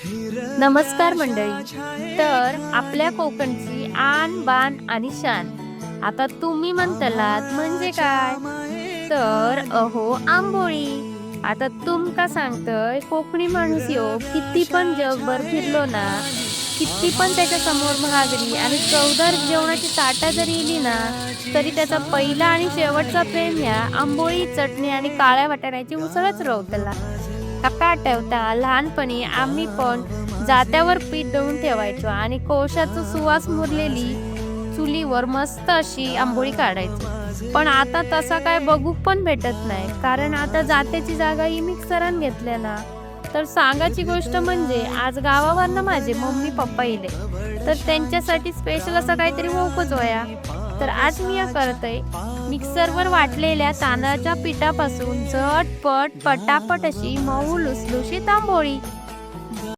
नमस्कार मंडळी. तर आपल्या कोकणची आन बान आणि शान. आता तुम्ही म्हणतलात म्हणजे काय? तर अहो आंबोळी. आता तुमका सांगतय कोकणी माणूस यो किती पण जगभर फिरलो ना, किती पण त्याच्या समोर महागडी आणि चवदार जेवणाची ताटा जरी येली ना, तरी त्याचा पहिला आणि शेवटचा प्रेम ह्या आंबोळी, चटणी आणि काळ्या वाटाण्याची उसळच रवतला. का आठवता लहानपणी आम्ही पण जात्यावर पीठ दळून ठेवायचो आणि कोळशाचं सुवास मुरलेली चुलीवर मस्त अशी आंबोळी काढायचो. पण आता तसा काय बघू पण भेटत नाही, कारण आता जात्याची जागा ही मिक्सरान घेतल्या ना. तर सांगायची गोष्ट म्हणजे आज गावावरनं माझे मम्मी पप्पा येले, तर त्यांच्यासाठी स्पेशल असं काहीतरी होकच वया. तर आज मी या करतय मिक्सरवर वाटलेल्या तांदळाच्या पिठापासून झटपट पटापट अशी मऊ लुसलुशीत आंबोळी.